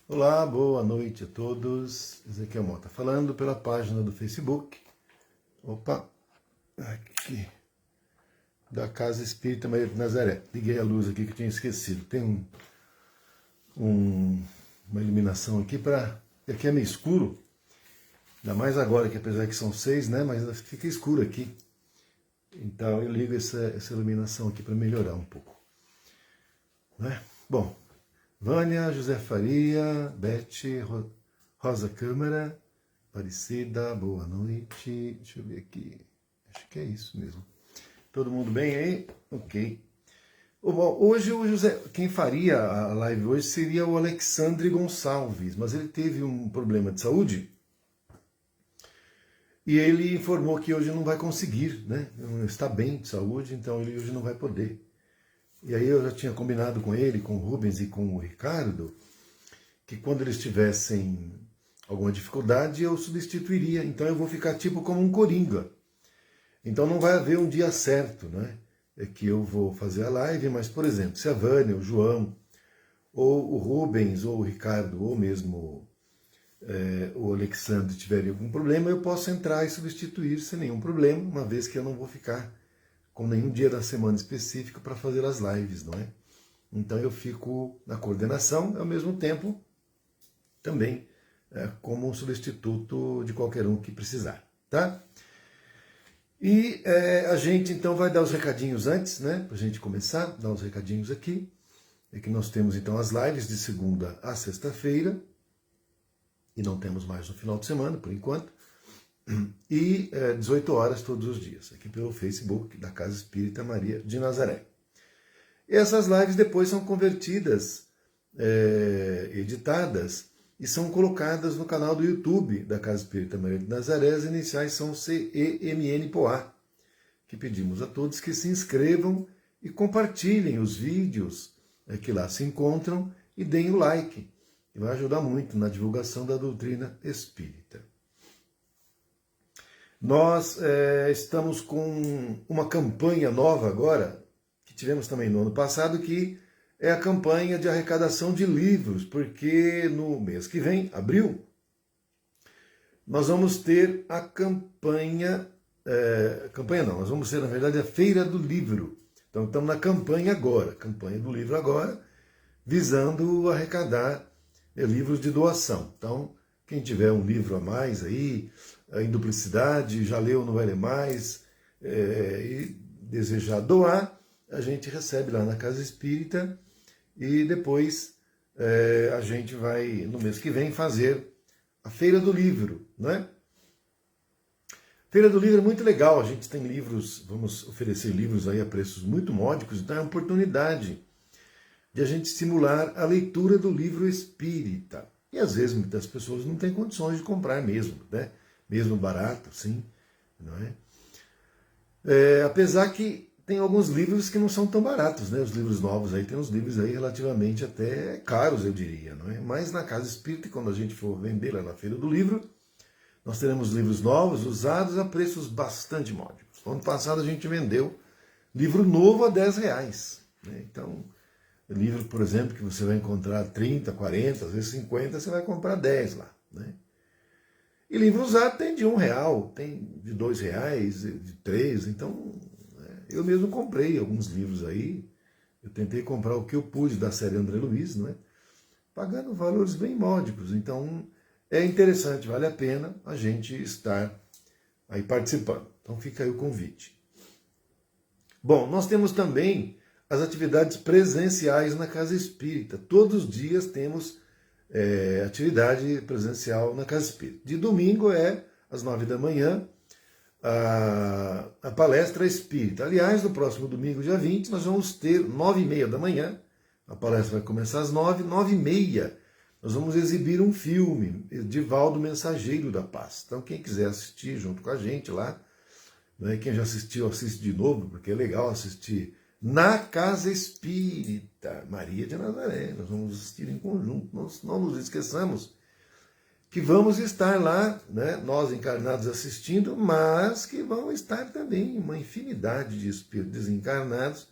Olá, boa noite a todos. Ezequiel Mota falando pela página do Facebook. Opa, aqui, da Casa Espírita Maria de Nazaré. Liguei a luz aqui que eu tinha esquecido. Tem uma iluminação aqui para... Aqui é meio escuro, ainda mais agora que apesar que são 6, né? Mas fica escuro aqui. Então eu ligo essa iluminação aqui para melhorar um pouco. Né? Bom... Vânia, José Faria, Beth, Rosa Câmara, Aparecida, boa noite. Deixa eu ver aqui. Acho que é isso mesmo. Todo mundo bem aí? Ok. Bom, hoje o José, quem faria a live hoje seria o Alexandre Gonçalves, mas ele teve um problema de saúde e ele informou que hoje não vai conseguir, né? Não está bem de saúde, então ele hoje não vai poder. E aí eu já tinha combinado com ele, com o Rubens e com o Ricardo, que quando eles tivessem alguma dificuldade eu substituiria. Então eu vou ficar tipo como um coringa. Então não vai haver um dia certo, né? É que eu vou fazer a live, mas, por exemplo, se a Vânia, o João, ou o Rubens, ou o Ricardo, ou mesmo o Alexandre tiverem algum problema, eu posso entrar e substituir sem nenhum problema, uma vez que eu não vou ficar com nenhum dia da semana específico para fazer as lives, não é? Então eu fico na coordenação, ao mesmo tempo também como um substituto de qualquer um que precisar, tá? E a gente então vai dar os recadinhos antes, né? Para a gente começar, dar os recadinhos aqui. É que nós temos então as lives de segunda a sexta-feira, e não temos mais no final de semana, por enquanto. E 18 horas todos os dias, aqui pelo Facebook da Casa Espírita Maria de Nazaré. E essas lives depois são convertidas, editadas, e são colocadas no canal do YouTube da Casa Espírita Maria de Nazaré. As iniciais são CEMN-POA, que pedimos a todos que se inscrevam e compartilhem os vídeos que lá se encontram e deem o like, que vai ajudar muito na divulgação da doutrina espírita. Nós estamos com uma campanha nova agora, que tivemos também no ano passado, que é a campanha de arrecadação de livros, porque no mês que vem, abril, nós vamos ter a nós vamos ter, na verdade, a Feira do Livro. Então estamos na campanha agora, campanha do livro agora, visando arrecadar livros de doação. Então, quem tiver um livro a mais aí, em duplicidade, já leu, não vai ler mais, e desejar doar, a gente recebe lá na Casa Espírita e depois a gente vai, no mês que vem, fazer a Feira do Livro, né? Feira do Livro é muito legal, a gente tem livros, vamos oferecer livros aí a preços muito módicos, então é uma oportunidade de a gente estimular a leitura do livro espírita. E às vezes muitas pessoas não têm condições de comprar mesmo, né? Mesmo barato, sim, não é? Apesar que tem alguns livros que não são tão baratos, né? Os livros novos aí, tem uns livros aí relativamente até caros, eu diria, não é? Mas na Casa Espírita, quando a gente for vender lá na Feira do Livro, nós teremos livros novos, usados a preços bastante módicos. No ano passado a gente vendeu livro novo a R$10, né? Então, livro, por exemplo, que você vai encontrar 30, 40, às vezes 50, você vai comprar 10 lá, né? E livro usado tem de R$1, tem de R$2, de 3, então eu mesmo comprei alguns livros aí, eu tentei comprar o que eu pude da série André Luiz, não é? Pagando valores bem módicos, então é interessante, vale a pena a gente estar aí participando. Então fica aí o convite. Bom, nós temos também as atividades presenciais na Casa Espírita. Todos os dias temos atividade presencial na Casa Espírita. De domingo às 9 da manhã, a palestra espírita. Aliás, no próximo domingo, dia 20, nós vamos ter 9h30 da manhã, a palestra vai começar às 9h30, nós vamos exibir um filme, Divaldo Mensageiro da Paz. Então, quem quiser assistir junto com a gente lá, né, quem já assistiu, assiste de novo, porque é legal assistir na Casa Espírita Maria de Nazaré. Nós vamos assistir em conjunto, nós não nos esqueçamos que vamos estar lá, né, nós encarnados assistindo, mas que vão estar também uma infinidade de espíritos desencarnados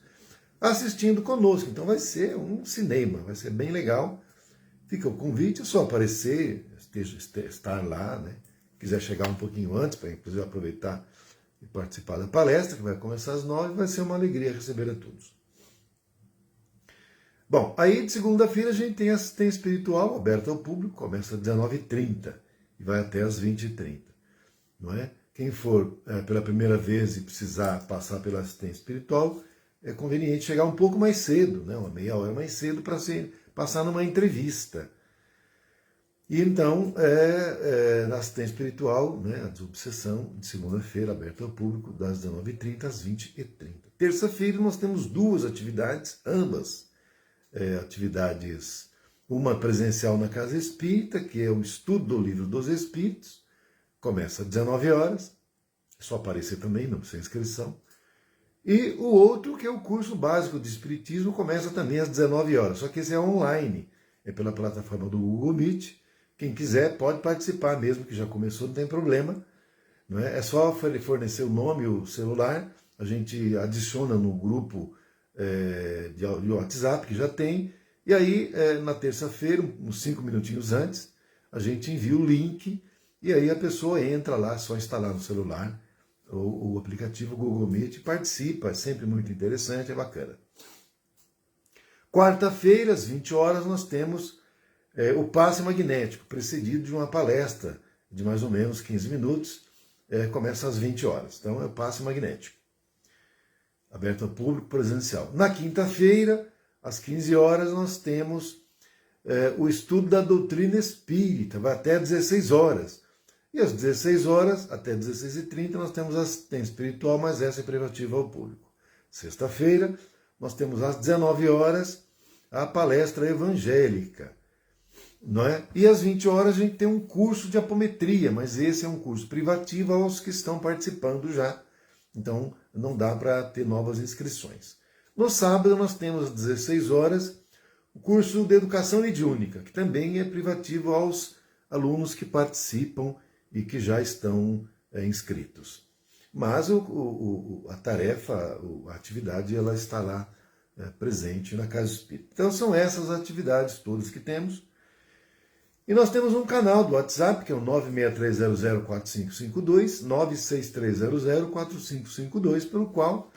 assistindo conosco. Então vai ser um cinema, vai ser bem legal. fica o convite, é só aparecer, estar lá, né? Quiser chegar um pouquinho antes, para inclusive aproveitar e participar da palestra, que vai começar às 9, vai ser uma alegria receber a todos. Bom, aí de segunda-feira a gente tem assistência espiritual aberta ao público, começa às 19h30 e vai até às 20h30. Não é? Quem for pela primeira vez e precisar passar pela assistência espiritual, é conveniente chegar um pouco mais cedo, né? Uma meia hora mais cedo, para passar numa entrevista. E então, na assistência espiritual, né, a desobsessão, de segunda-feira, aberta ao público, das 19h30 às 20h30. Terça-feira nós temos duas atividades, ambas atividades, uma presencial na Casa Espírita, que é o estudo do Livro dos Espíritos, começa às 19 horas, é só aparecer também, não precisa inscrição. E o outro, que é o curso básico de Espiritismo, começa também às 19 horas, só que esse é online, é pela plataforma do Google Meet. Quem quiser pode participar mesmo, que já começou, não tem problema. Não é? É só fornecer o nome e o celular, a gente adiciona no grupo de WhatsApp que já tem, e aí na terça-feira, uns 5 minutinhos antes, a gente envia o link, e aí a pessoa entra lá, é só instalar no celular o aplicativo Google Meet e participa, é sempre muito interessante, é bacana. Quarta-feira, às 20 horas, nós temos o passe magnético, precedido de uma palestra de mais ou menos 15 minutos, começa às 20 horas. Então é o passe magnético, aberto ao público presencial. Na quinta-feira, às 15 horas, nós temos o estudo da doutrina espírita, vai até 16 horas. E às 16 horas, até 16h30, nós temos a assistência espiritual, mas essa é privativa ao público. Sexta-feira, nós temos às 19 horas a palestra evangélica. Não é? E às 20 horas a gente tem um curso de apometria, mas esse é um curso privativo aos que estão participando já. Então não dá para ter novas inscrições. No sábado nós temos às 16 horas o curso de educação mediúnica, que também é privativo aos alunos que participam e que já estão inscritos. Mas a tarefa, a atividade, ela está lá presente na Casa Espírita. Então são essas atividades todas que temos. E nós temos um canal do WhatsApp, que é o 963004552, 963004552, pelo qual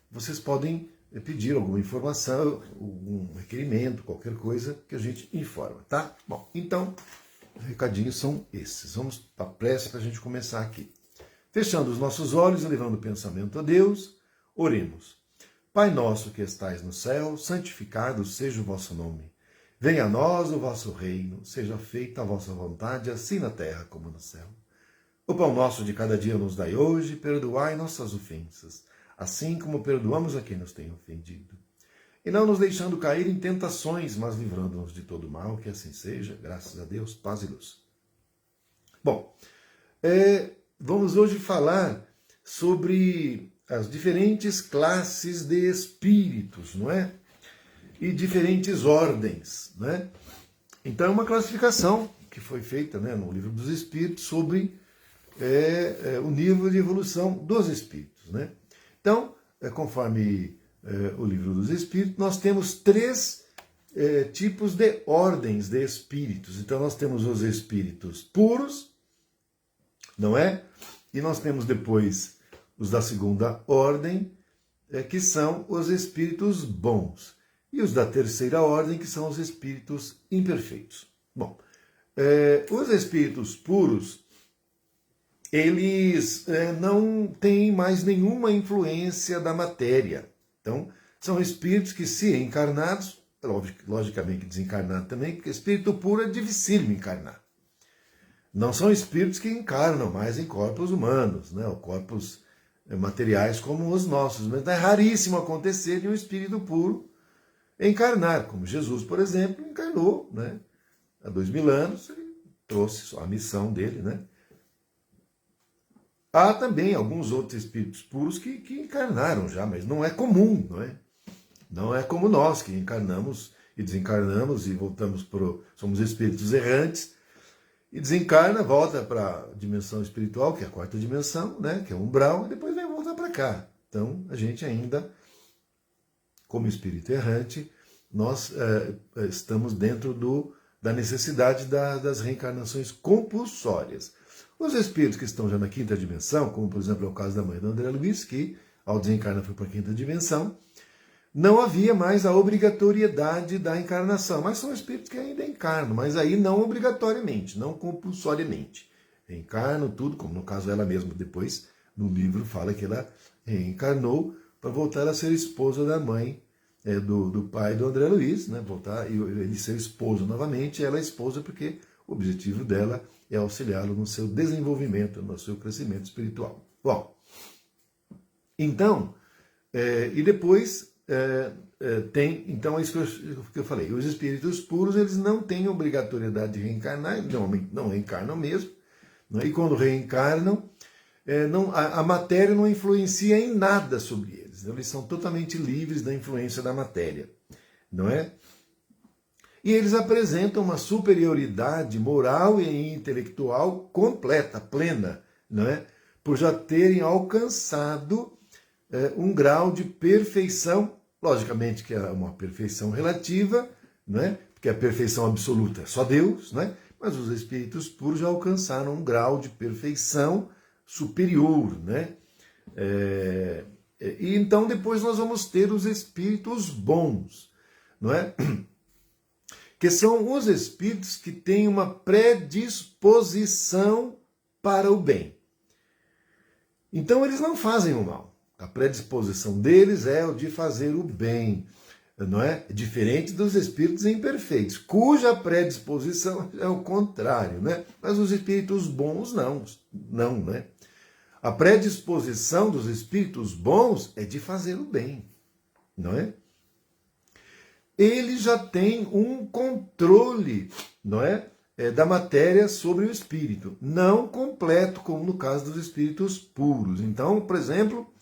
vocês podem pedir alguma informação, algum requerimento, qualquer coisa que a gente informa, tá? Bom, então, os recadinhos são esses. Vamos para a prece para a gente começar aqui. Fechando os nossos olhos e levando o pensamento a Deus, oremos. Pai nosso que estais no céu, santificado seja o vosso nome. Venha a nós o vosso reino, seja feita a vossa vontade, assim na terra como no céu. O pão nosso de cada dia nos dai hoje, perdoai nossas ofensas, assim como perdoamos a quem nos tem ofendido. E não nos deixando cair em tentações, mas livrando-nos de todo mal, que assim seja, graças a Deus, paz e luz. Bom, vamos hoje falar sobre as diferentes classes de espíritos, não é? E diferentes ordens, né? Então é uma classificação que foi feita, né, no Livro dos Espíritos sobre o nível de evolução dos espíritos, né? Então, conforme o Livro dos Espíritos, nós temos 3 tipos de ordens de espíritos. Então nós temos os espíritos puros, não é? E nós temos depois os da segunda ordem, que são os espíritos bons. E os da terceira ordem, que são os espíritos imperfeitos. Bom, os espíritos puros, eles não têm mais nenhuma influência da matéria. Então, são espíritos que, se encarnados, logicamente desencarnados também, porque espírito puro é dificílimo encarnar. Não são espíritos que encarnam mais em corpos humanos, né, ou corpos materiais como os nossos. Mas é raríssimo acontecer de um espírito puro encarnar, como Jesus, por exemplo, encarnou, né? Há 2000 anos, ele trouxe a missão dele, né? Há também alguns outros espíritos puros que encarnaram já, mas não é comum, não é? Não é como nós, que encarnamos e desencarnamos e voltamos somos espíritos errantes, e desencarna, volta para a dimensão espiritual, que é a 4ª dimensão, né? Que é o umbral, e depois vem voltar para cá. Então, a gente ainda, como espírito errante, nós estamos dentro da necessidade das reencarnações compulsórias. Os espíritos que estão já na quinta dimensão, como por exemplo é o caso da mãe do André Luiz, que ao desencarnar foi para a quinta dimensão, não havia mais a obrigatoriedade da encarnação, mas são espíritos que ainda encarnam, mas aí não obrigatoriamente, não compulsoriamente. Reencarnam tudo, como no caso ela mesma depois, no livro, fala que ela reencarnou para voltar a ser esposa da mãe do pai do André Luiz, né? Voltar e ele ser esposo novamente, ela é esposa porque o objetivo dela é auxiliá-lo no seu desenvolvimento, no seu crescimento espiritual. Bom, então, e depois tem, então é isso que eu falei, os espíritos puros, eles não têm obrigatoriedade de reencarnar, não reencarnam mesmo, né? E quando reencarnam, a matéria não influencia em nada sobre eles, eles são totalmente livres da influência da matéria, não é? E eles apresentam uma superioridade moral e intelectual completa, plena, não é? Por já terem alcançado um grau de perfeição, logicamente que é uma perfeição relativa, não é? Porque a perfeição absoluta é só Deus, não é? Mas os espíritos puros já alcançaram um grau de perfeição superior, né? E então depois nós vamos ter os espíritos bons, não é? Que são os espíritos que têm uma predisposição para o bem. Então eles não fazem o mal. A predisposição deles é o de fazer o bem, não é? Diferente dos espíritos imperfeitos, cuja predisposição é o contrário, né? Mas os espíritos bons não, né? A predisposição dos espíritos bons é de fazer o bem, não é? Ele já tem um controle, não é? Da matéria sobre o espírito, não completo, como no caso dos espíritos puros. Então, por exemplo,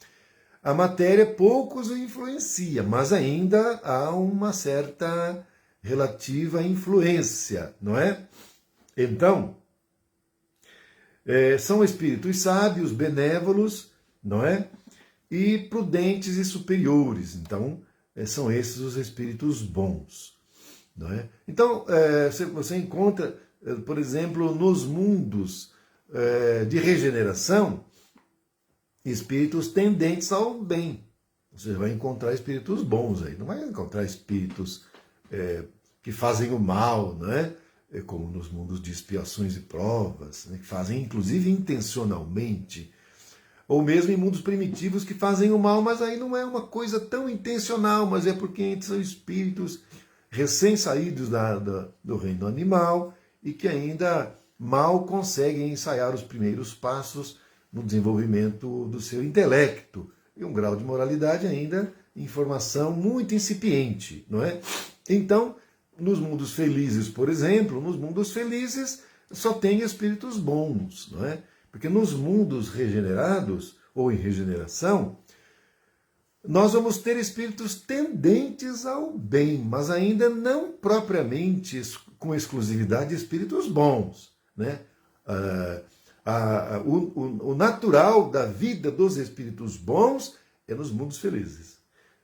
a matéria pouco os influencia, mas ainda há uma certa relativa influência, não é? Então, são espíritos sábios, benévolos, não é? E prudentes e superiores. Então, são esses os espíritos bons, não é? Então, você encontra, por exemplo, nos mundos de regeneração, espíritos tendentes ao bem. Você vai encontrar espíritos bons aí, não vai encontrar espíritos que fazem o mal, não é? Como nos mundos de expiações e provas, né? Que fazem inclusive intencionalmente, ou mesmo em mundos primitivos que fazem o mal, mas aí não é uma coisa tão intencional, mas é porque são espíritos recém-saídos do reino animal e que ainda mal conseguem ensaiar os primeiros passos no desenvolvimento do seu intelecto e um grau de moralidade ainda em formação muito incipiente, não é? Então, nos mundos felizes, por exemplo, nos mundos felizes só tem espíritos bons, não é? Porque nos mundos regenerados, ou em regeneração, nós vamos ter espíritos tendentes ao bem, mas ainda não propriamente com exclusividade espíritos bons, né? O natural da vida dos espíritos bons é nos mundos felizes.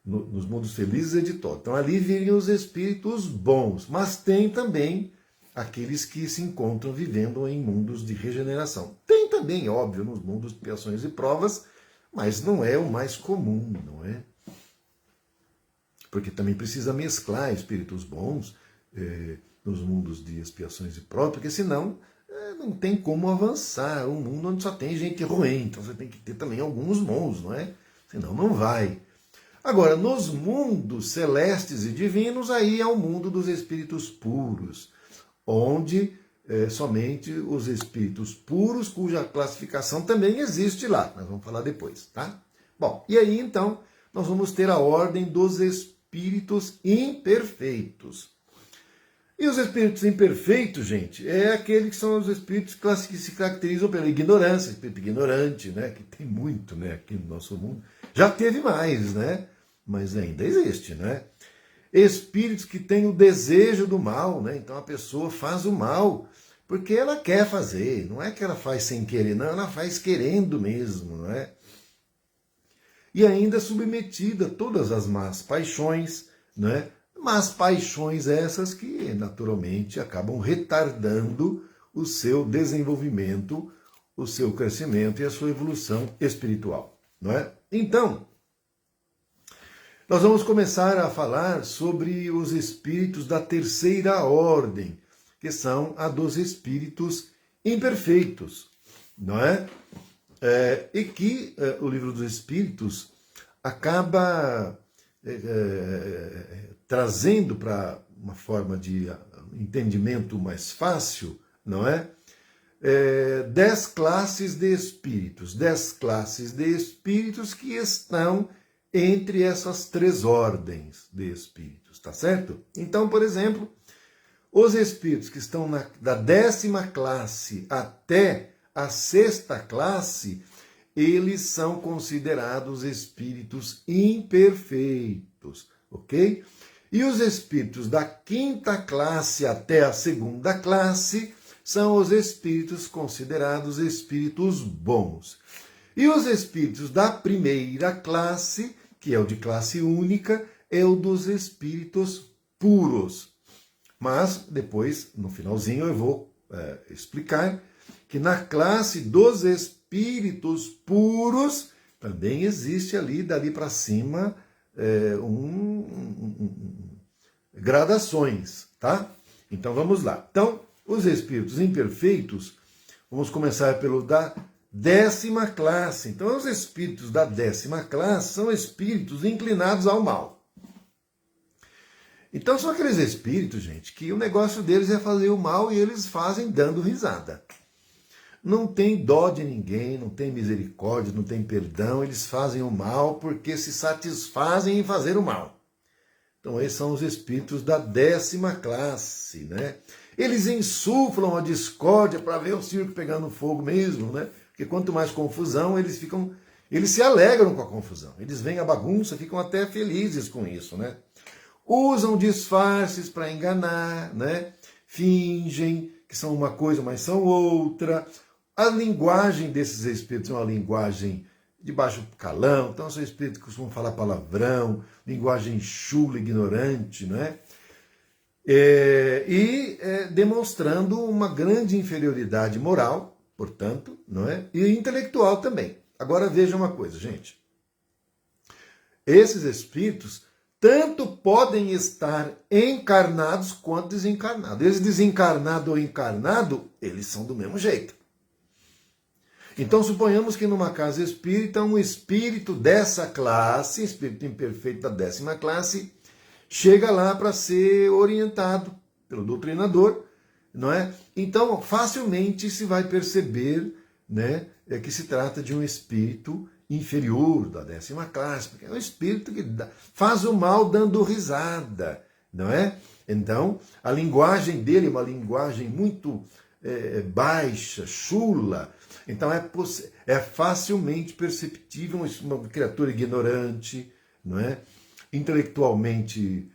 Nos mundos felizes é de todo. Então ali viriam os espíritos bons, mas tem também aqueles que se encontram vivendo em mundos de regeneração. Tem também, óbvio, nos mundos de expiações e provas, mas não é o mais comum, não é? Porque também precisa mesclar espíritos bons nos mundos de expiações e provas, porque senão não tem como avançar. Um mundo onde só tem gente ruim, então você tem que ter também alguns bons, não é? Senão não vai. Agora, nos mundos celestes e divinos, aí é o mundo dos espíritos puros, onde somente os espíritos puros, cuja classificação também existe lá. Nós vamos falar depois, tá? Bom, e aí então nós vamos ter a ordem dos espíritos imperfeitos. E os espíritos imperfeitos, gente, é aqueles que são os espíritos que se caracterizam pela ignorância, espírito ignorante, né? Que tem muito, né, aqui no nosso mundo. Já teve mais, né? Mas ainda existe, né? Espíritos que têm o desejo do mal, né? Então a pessoa faz o mal porque ela quer fazer, não é que ela faz sem querer, não, ela faz querendo mesmo, não é? E ainda submetida a todas as más paixões, né? mas paixões essas que naturalmente acabam retardando o seu desenvolvimento, o seu crescimento e a sua evolução espiritual, não é? Então, nós vamos começar a falar sobre os espíritos da terceira ordem, que são a dos espíritos imperfeitos, não é? E que o Livro dos Espíritos acaba trazendo para uma forma de entendimento mais fácil, não é? 10 classes de espíritos, 10 classes de espíritos que estão entre essas 3 ordens de espíritos, tá certo? Então, por exemplo, os espíritos que estão da 10ª classe até a 6ª classe, eles são considerados espíritos imperfeitos, ok? E os espíritos da 5ª classe até a 2ª classe são os espíritos considerados espíritos bons. E os espíritos da 1ª classe, que é o de classe única, é o dos espíritos puros. Mas depois, no finalzinho, eu vou explicar que na classe dos espíritos puros também existe ali, dali para cima, gradações, tá? Então vamos lá. Então, os espíritos imperfeitos, vamos começar pelo da 10ª classe. Então, os espíritos da 10ª classe são espíritos inclinados ao mal. Então, são aqueles espíritos, gente, que o negócio deles é fazer o mal e eles fazem dando risada. Não tem dó de ninguém, não tem misericórdia, não tem perdão, eles fazem o mal porque se satisfazem em fazer o mal. Então, esses são os espíritos da 10ª classe, né? Eles insuflam a discórdia para ver o circo pegando fogo mesmo, né? Porque quanto mais confusão, eles se alegram com a confusão. Eles veem a bagunça, ficam até felizes com isso, né? Usam disfarces para enganar, né? Fingem que são uma coisa, mas são outra. A linguagem desses espíritos é uma linguagem de baixo calão, então são espíritos que costumam falar palavrão, linguagem chula, ignorante, né? Demonstrando uma grande inferioridade moral, portanto, não é? E intelectual também. Agora veja uma coisa, gente. Esses espíritos tanto podem estar encarnados quanto desencarnados. Eles desencarnado ou encarnado, eles são do mesmo jeito. Então suponhamos que numa casa espírita, um espírito dessa classe, espírito imperfeito da 10ª classe, chega lá para ser orientado pelo doutrinador, não é? Então, facilmente se vai perceber, né, que se trata de um espírito inferior da 10ª classe, porque é um espírito que faz o mal dando risada, não é? Então, a linguagem dele é uma linguagem muito baixa, chula. Então, é facilmente perceptível uma criatura ignorante, não é? Intelectualmente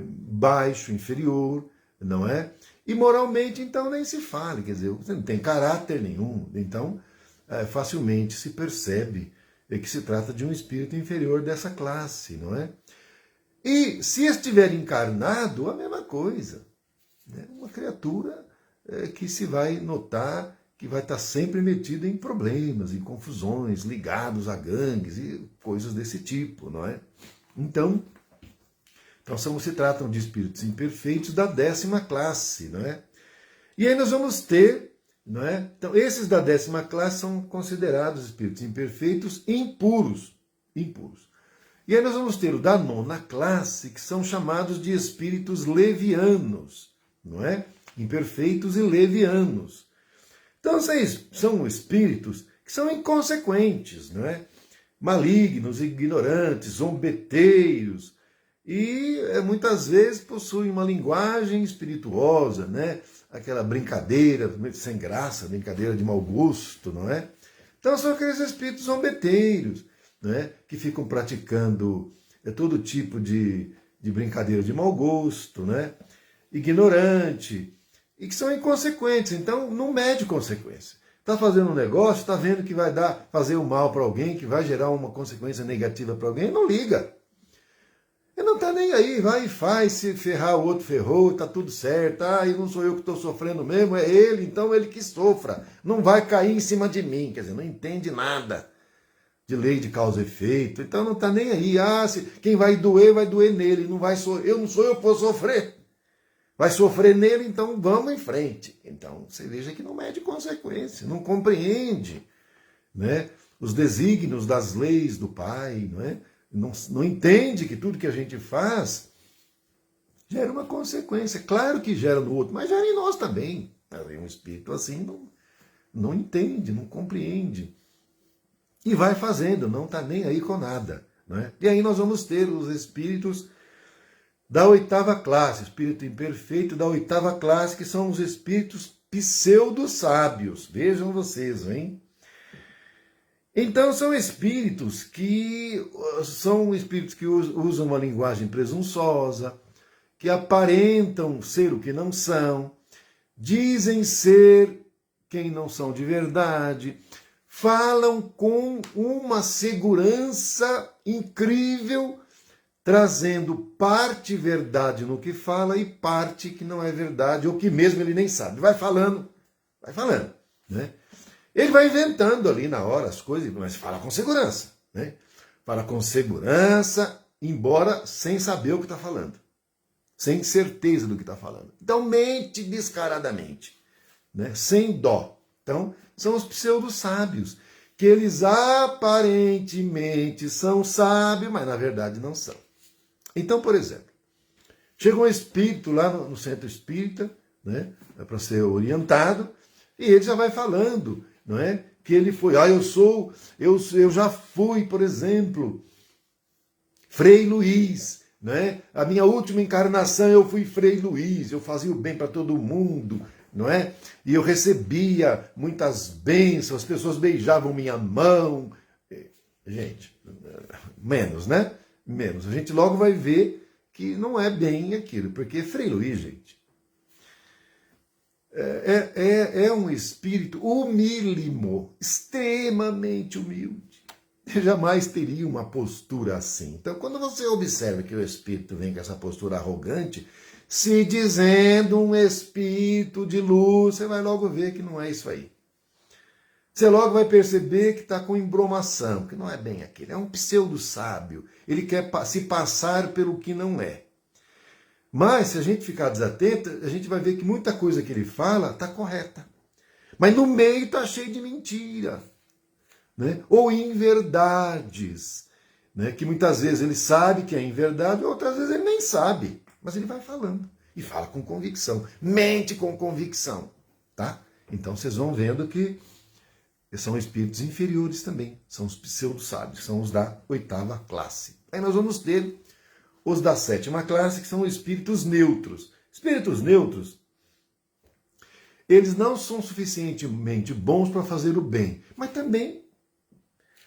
baixo, inferior, não é? E moralmente, então, nem se fala, quer dizer, você não tem caráter nenhum, então facilmente se percebe que se trata de um espírito inferior dessa classe, não é? E se estiver encarnado, a mesma coisa, né? Uma criatura que se vai notar que vai estar sempre metida em problemas, em confusões, ligados a gangues e coisas desse tipo, não é? Então se tratam de espíritos imperfeitos da 10ª classe, não é? E aí nós vamos ter, não é? Então, esses da 10ª classe são considerados espíritos imperfeitos impuros. E aí nós vamos ter o da 9ª classe, que são chamados de espíritos levianos, não é? Imperfeitos e levianos. Então, são espíritos que são inconsequentes, não é? Malignos, ignorantes, zombeteiros, e muitas vezes possuem uma linguagem espirituosa, né? Aquela brincadeira sem graça, brincadeira de mau gosto, não é? Então são aqueles espíritos zombeteiros, né? Que ficam praticando todo tipo de brincadeira de mau gosto, né? Ignorante, e que são inconsequentes, então não mede consequência. Está fazendo um negócio, está vendo que vai fazer o mal para alguém, que vai gerar uma consequência negativa para alguém, não liga. Ele não tá nem aí, vai e faz, se ferrar o outro ferrou, tá tudo certo, e não sou eu que estou sofrendo mesmo, é ele, então ele que sofra, não vai cair em cima de mim, quer dizer, não entende nada de lei de causa e efeito, então não tá nem aí, quem vai doer nele, não vai eu não sou eu que vou sofrer, vai sofrer nele, então vamos em frente. Então você veja que não mede consequência, não compreende, né, os desígnios das leis do Pai, não é? Não entende que tudo que a gente faz gera uma consequência. Claro que gera no outro, mas gera em nós também. Um espírito assim não entende, não compreende. E vai fazendo, não está nem aí com nada. Não é? E aí nós vamos ter os espíritos da 8ª classe, espírito imperfeito da 8ª classe, que são os espíritos pseudo-sábios. Vejam vocês, hein? Então são espíritos que usam uma linguagem presunçosa, que aparentam ser o que não são, dizem ser quem não são de verdade, falam com uma segurança incrível, trazendo parte verdade no que fala e parte que não é verdade, ou que mesmo ele nem sabe. Vai falando, né? Ele vai inventando ali na hora as coisas, mas fala com segurança, né? Fala com segurança, embora sem saber o que está falando, sem certeza do que está falando. Então mente descaradamente, né? Sem dó. Então são os pseudo-sábios, que eles aparentemente são sábios, mas na verdade não são. Então, por exemplo, chega um espírito lá no centro espírita, né? Para ser orientado, e ele já vai falando, não é? Que ele foi, eu já fui, por exemplo, Frei Luís, né? A minha última encarnação eu fui Frei Luís, eu fazia o bem para todo mundo, não é? E eu recebia muitas bênçãos, as pessoas beijavam minha mão. Gente, menos, né? Menos. A gente logo vai ver que não é bem aquilo, porque Frei Luís, gente, é um espírito humílimo, extremamente humilde. Eu jamais teria uma postura assim. Então, quando você observa que o espírito vem com essa postura arrogante, se dizendo um espírito de luz, você vai logo ver que não é isso aí. Você logo vai perceber que está com embromação, que não é bem aquele. É um pseudo-sábio. Ele quer se passar pelo que não é. Mas, se a gente ficar desatento, a gente vai ver que muita coisa que ele fala está correta. Mas no meio está cheio de mentira, né? Ou inverdades, né? Que muitas vezes ele sabe que é inverdade, outras vezes ele nem sabe. Mas ele vai falando. E fala com convicção. Mente com convicção. Tá? Então vocês vão vendo que são espíritos inferiores também. São os pseudo-sábios, são os da 8ª classe. Aí nós vamos ter os da 7ª classe, que são espíritos neutros. Espíritos neutros, eles não são suficientemente bons para fazer o bem, mas também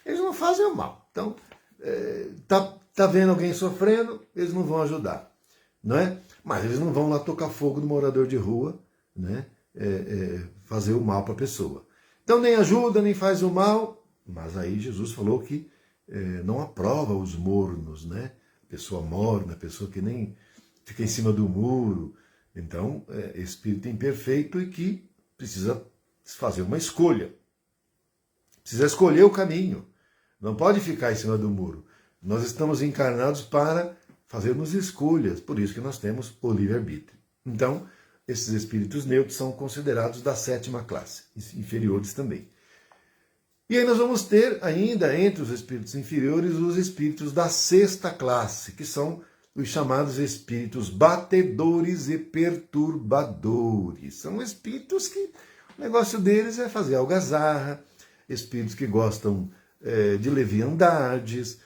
eles não fazem o mal. Então, tá vendo alguém sofrendo, eles não vão ajudar, não é? Mas eles não vão lá tocar fogo no morador de rua, né? Fazer o mal para a pessoa. Então nem ajuda, nem faz o mal, mas aí Jesus falou que não aprova os mornos, né? Pessoa morna, pessoa que nem fica em cima do muro. Então, espírito imperfeito e que precisa fazer uma escolha. Precisa escolher o caminho. Não pode ficar em cima do muro. Nós estamos encarnados para fazermos escolhas. Por isso que nós temos o livre-arbítrio. Então, esses espíritos neutros são considerados da 7ª classe, inferiores também. E aí nós vamos ter ainda, entre os espíritos inferiores, os espíritos da 6ª classe, que são os chamados espíritos batedores e perturbadores. São espíritos que o negócio deles é fazer algazarra, espíritos que gostam de leviandades,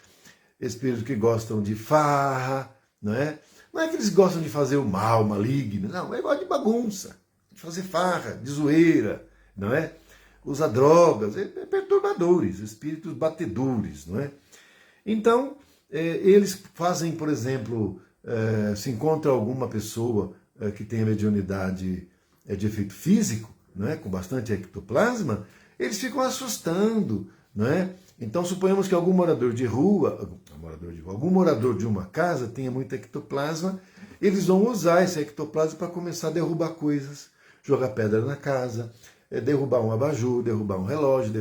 espíritos que gostam de farra, não é? Não é que eles gostam de fazer o mal, maligno, não, é igual de bagunça, de fazer farra, de zoeira, não é? Usa drogas, perturbadores, espíritos batedores, não é? Então, eles fazem, por exemplo, se encontra alguma pessoa que tenha mediunidade de efeito físico, não é? Com bastante ectoplasma, eles ficam assustando, não é? Então, suponhamos que algum morador de rua, morador de rua, algum morador de uma casa tenha muito ectoplasma, eles vão usar esse ectoplasma para começar a derrubar coisas, jogar pedra na casa, derrubar um abajur, derrubar um relógio,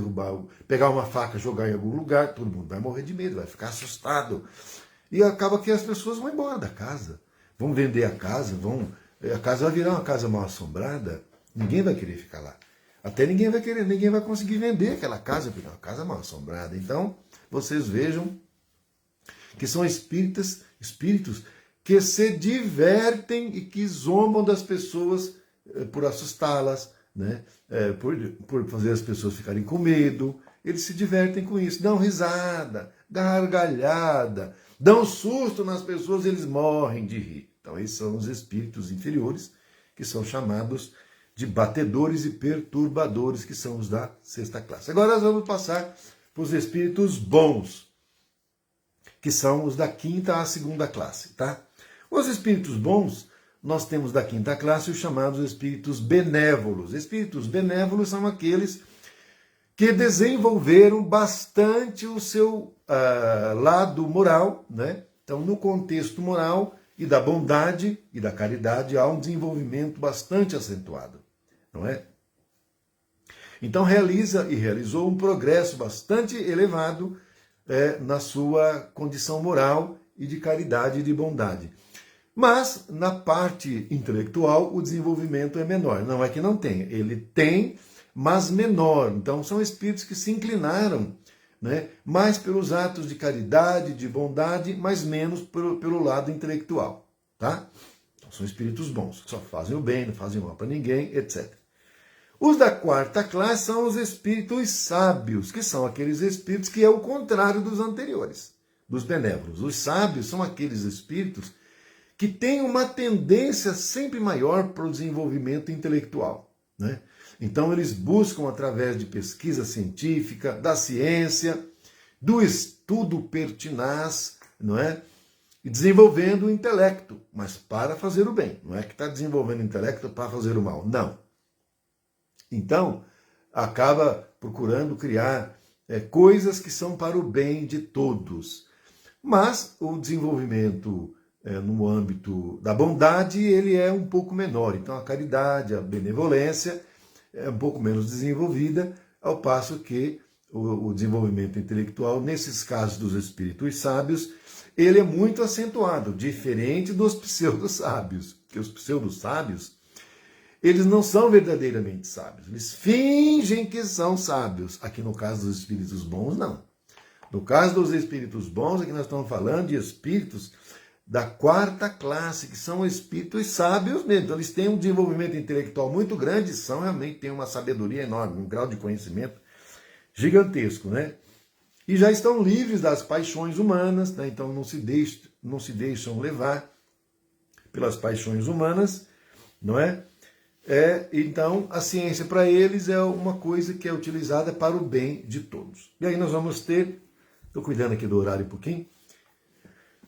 pegar uma faca, jogar em algum lugar, todo mundo vai morrer de medo, vai ficar assustado. E acaba que as pessoas vão embora da casa, vão vender a casa, a casa vai virar uma casa mal assombrada, ninguém vai querer ficar lá. Até ninguém vai conseguir vender aquela casa, porque é uma casa mal assombrada. Então, vocês vejam que são espíritos que se divertem e que zombam das pessoas por assustá-las, né? Por fazer as pessoas ficarem com medo. Eles se divertem com isso, dão risada, gargalhada, dão susto nas pessoas e eles morrem de rir. Então, esses são os espíritos inferiores, que são chamados de batedores e perturbadores, que são os da sexta classe. Agora nós vamos passar para os espíritos bons, que são os da quinta à segunda classe, tá? Os espíritos bons, nós temos da quinta classe os chamados espíritos benévolos. Espíritos benévolos são aqueles que desenvolveram bastante o seu lado moral, né? Então, no contexto moral e da bondade e da caridade, há um desenvolvimento bastante acentuado, não é? Então, realizou um progresso bastante elevado na sua condição moral e de caridade e de bondade. Mas, na parte intelectual, o desenvolvimento é menor. Não é que não tenha, ele tem, mas menor. Então, são espíritos que se inclinaram, né, mais pelos atos de caridade, de bondade, mas menos pelo lado intelectual. Tá? Então, são espíritos bons, que só fazem o bem, não fazem mal para ninguém, etc. Os da quarta classe são os espíritos sábios, que são aqueles espíritos que é o contrário dos anteriores, dos benévolos. Os sábios são aqueles espíritos que têm uma tendência sempre maior para o desenvolvimento intelectual, né? Então eles buscam, através de pesquisa científica, da ciência, do estudo pertinaz, não é? E desenvolvendo o intelecto, mas para fazer o bem. Não é que está desenvolvendo o intelecto para fazer o mal, não. Então, acaba procurando criar coisas que são para o bem de todos. Mas o desenvolvimento no âmbito da bondade, ele é um pouco menor. Então, a caridade, a benevolência é um pouco menos desenvolvida, ao passo que o desenvolvimento intelectual, nesses casos dos espíritos sábios, ele é muito acentuado, diferente dos pseudo-sábios. Porque os pseudo-sábios, eles não são verdadeiramente sábios, eles fingem que são sábios. Aqui no caso dos espíritos bons, não. No caso dos espíritos bons, aqui nós estamos falando de espíritos da quarta classe, que são espíritos sábios mesmo. Então, eles têm um desenvolvimento intelectual muito grande, realmente têm uma sabedoria enorme, um grau de conhecimento gigantesco, né? E já estão livres das paixões humanas, né? Então não se deixam levar pelas paixões humanas, não é? Então a ciência para eles é uma coisa que é utilizada para o bem de todos. E aí nós vamos ter, estou cuidando aqui do horário um pouquinho,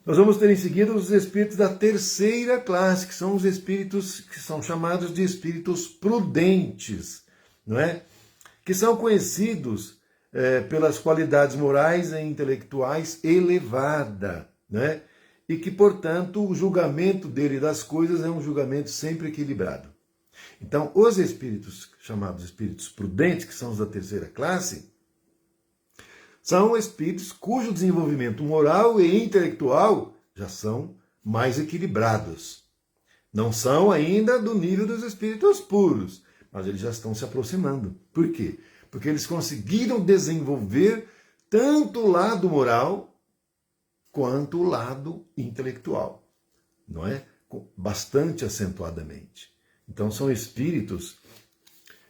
nós vamos ter em seguida os espíritos da terceira classe, que são os espíritos que são chamados de espíritos prudentes, não é? Que são conhecidos pelas qualidades morais e intelectuais elevadas, né? E que, portanto, o julgamento dele das coisas é um julgamento sempre equilibrado. Então, os espíritos chamados espíritos prudentes, que são os da terceira classe, são espíritos cujo desenvolvimento moral e intelectual já são mais equilibrados. Não são ainda do nível dos espíritos puros, mas eles já estão se aproximando. Por quê? Porque eles conseguiram desenvolver tanto o lado moral quanto o lado intelectual, não é? Bastante acentuadamente. Então são espíritos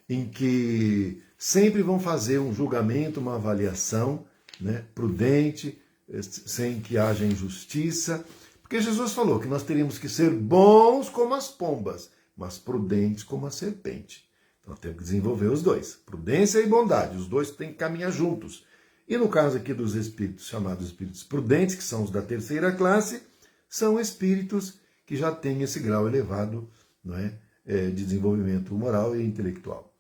em que sempre vão fazer um julgamento, uma avaliação, né, prudente, sem que haja injustiça, porque Jesus falou que nós teríamos que ser bons como as pombas, mas prudentes como a serpente. Então nós temos que desenvolver os dois, prudência e bondade, os dois têm que caminhar juntos. E no caso aqui dos espíritos chamados espíritos prudentes, que são os da terceira classe, são espíritos que já têm esse grau elevado, não é, de desenvolvimento moral e intelectual.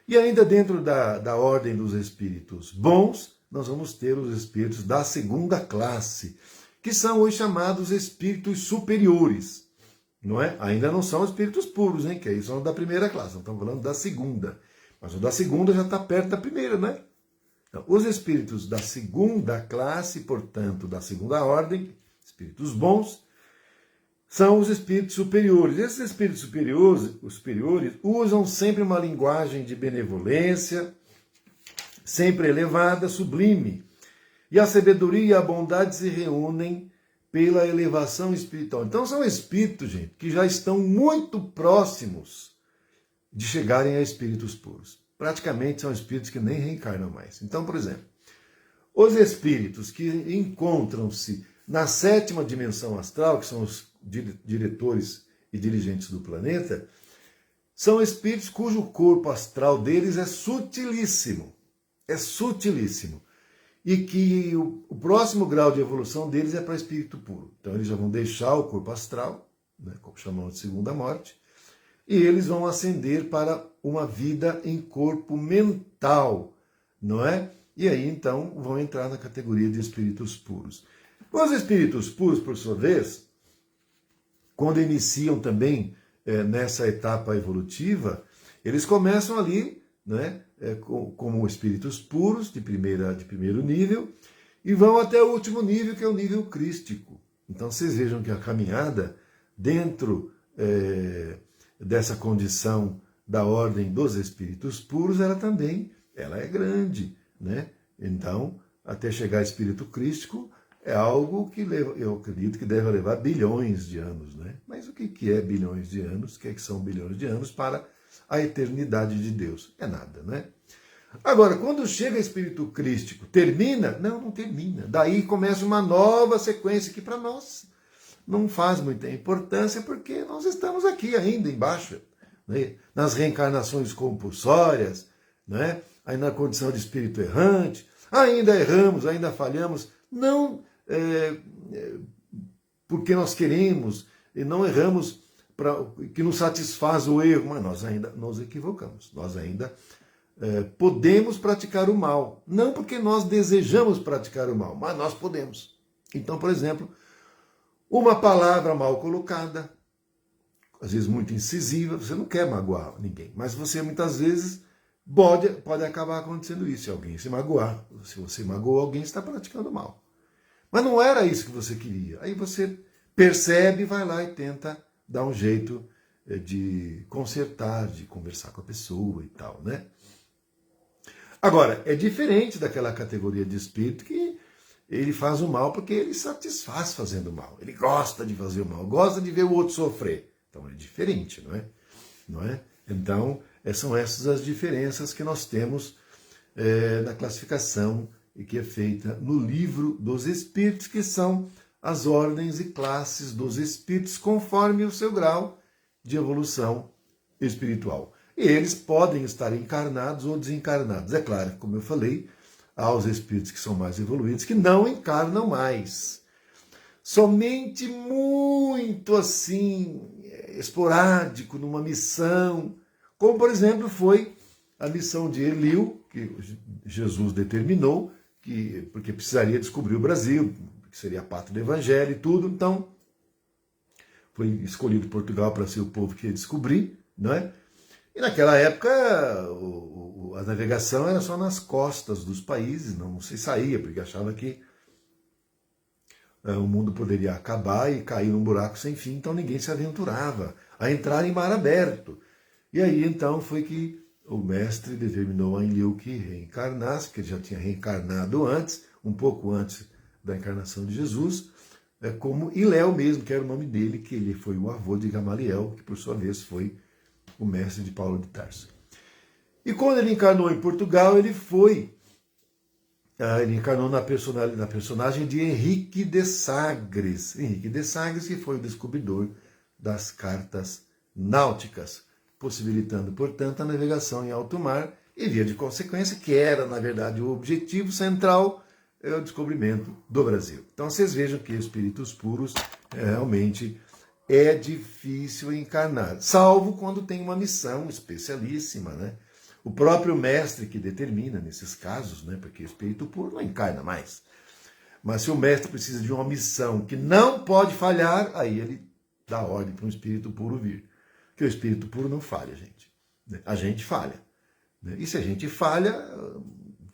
E ainda dentro da ordem dos espíritos bons, nós vamos ter os espíritos da segunda classe, que são os chamados espíritos superiores. Não é? Ainda não são espíritos puros, hein? Que aí são da primeira classe, não estamos falando da segunda. Mas o da segunda já está perto da primeira, né? Então, os espíritos da segunda classe, portanto, da segunda ordem, espíritos bons, são os espíritos superiores. Esses espíritos superiores, os superiores usam sempre uma linguagem de benevolência, sempre elevada, sublime. E a sabedoria e a bondade se reúnem pela elevação espiritual. Então são espíritos, gente, que já estão muito próximos de chegarem a espíritos puros. Praticamente são espíritos que nem reencarnam mais. Então, por exemplo, os espíritos que encontram-se na sétima dimensão astral, que são os diretores e dirigentes do planeta, são espíritos cujo corpo astral deles é sutilíssimo. É sutilíssimo. E que o próximo grau de evolução deles é para espírito puro. Então eles já vão deixar o corpo astral, né, como chamamos de segunda morte, e eles vão ascender para uma vida em corpo mental, não é? E aí então vão entrar na categoria de espíritos puros. Os espíritos puros, por sua vez, quando iniciam também nessa etapa evolutiva, eles começam ali, né, como espíritos puros de primeiro nível, e vão até o último nível, que é o nível crístico. Então vocês vejam que a caminhada dentro dessa condição da ordem dos espíritos puros, ela é grande, né? Então, até chegar a espírito crístico, é algo que eu acredito que deve levar bilhões de anos, né? Mas o que é bilhões de anos? O que são bilhões de anos para a eternidade de Deus? É nada, né? Agora, quando chega espírito crístico, termina? Não, não termina. Daí começa uma nova sequência que para nós não faz muita importância, porque nós estamos aqui ainda embaixo, né? Nas reencarnações compulsórias, né? Aí na condição de espírito errante, ainda erramos, ainda falhamos, não porque nós queremos, e não erramos que nos satisfaz o erro, mas nós ainda nos equivocamos, nós ainda podemos praticar o mal. Não porque nós desejamos praticar o mal, mas nós podemos. Então, por exemplo, uma palavra mal colocada, às vezes muito incisiva, você não quer magoar ninguém, mas você muitas vezes pode acabar acontecendo isso. Se alguém se magoar, se você magoou alguém, está praticando mal. Mas não era isso que você queria. Aí você percebe, vai lá e tenta dar um jeito de consertar, de conversar com a pessoa e tal, né? Agora, é diferente daquela categoria de espírito que ele faz o mal porque ele satisfaz fazendo o mal. Ele gosta de fazer o mal, gosta de ver o outro sofrer. Então é diferente, não é? Então, são essas as diferenças que nós temos na classificação e que é feita no livro dos espíritos, que são as ordens e classes dos espíritos conforme o seu grau de evolução espiritual. E eles podem estar encarnados ou desencarnados. É claro, como eu falei, há os espíritos que são mais evoluídos que não encarnam mais. Somente muito assim, esporádico, numa missão, como por exemplo foi a missão de Eliú, que Jesus determinou, porque precisaria descobrir o Brasil, que seria a pátria do Evangelho e tudo, então foi escolhido Portugal para ser o povo que ia descobrir, não é? E naquela época a navegação era só nas costas dos países, não se saía, porque achava que o mundo poderia acabar e cair num buraco sem fim, então ninguém se aventurava a entrar em mar aberto. E aí então foi que o mestre determinou a Eliú que reencarnasse, porque ele já tinha reencarnado antes, um pouco antes da encarnação de Jesus, como Iléu mesmo, que era o nome dele, que ele foi o avô de Gamaliel, que por sua vez foi o mestre de Paulo de Tarso. E quando ele encarnou em Portugal, ele encarnou na personagem de Henrique de Sagres. Henrique de Sagres, que foi o descobridor das cartas náuticas, possibilitando, portanto, a navegação em alto mar, e via de consequência, que era, na verdade, o objetivo central, o descobrimento do Brasil. Então, vocês vejam que espíritos puros realmente é difícil encarnar, salvo quando tem uma missão especialíssima, né? O próprio mestre que determina nesses casos, né, porque o espírito puro não encarna mais. Mas se o mestre precisa de uma missão que não pode falhar, aí ele dá ordem para um espírito puro vir. Porque o espírito puro não falha, gente. A gente falha. E se a gente falha,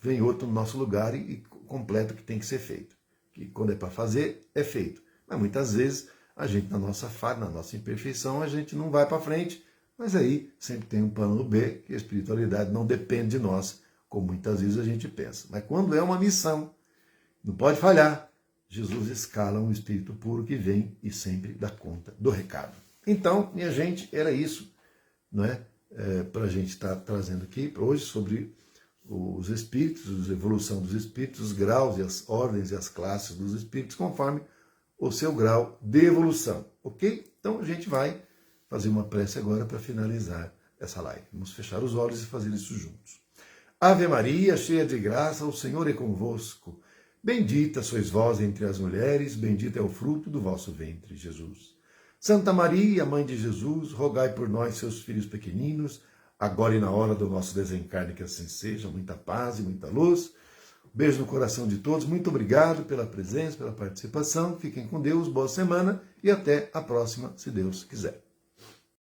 vem outro no nosso lugar e completa o que tem que ser feito. Que quando é para fazer, é feito. Mas muitas vezes, a gente, na nossa falha, na nossa imperfeição, a gente não vai para frente. Mas aí sempre tem um plano B, que a espiritualidade não depende de nós, como muitas vezes a gente pensa. Mas quando é uma missão, não pode falhar. Jesus escala um espírito puro que vem e sempre dá conta do recado. Então, minha gente, era isso, não é? Para a gente estar trazendo aqui hoje sobre os espíritos, a evolução dos espíritos, os graus e as ordens e as classes dos espíritos, conforme o seu grau de evolução. Ok? Então a gente vai fazer uma prece agora para finalizar essa live. Vamos fechar os olhos e fazer isso juntos. Ave Maria, cheia de graça, o Senhor é convosco. Bendita sois vós entre as mulheres, bendito é o fruto do vosso ventre, Jesus. Santa Maria, Mãe de Jesus, rogai por nós, seus filhos pequeninos, agora e na hora do nosso desencarne, que assim seja. Muita paz e muita luz. Beijo no coração de todos. Muito obrigado pela presença, pela participação. Fiquem com Deus, boa semana e até a próxima, se Deus quiser.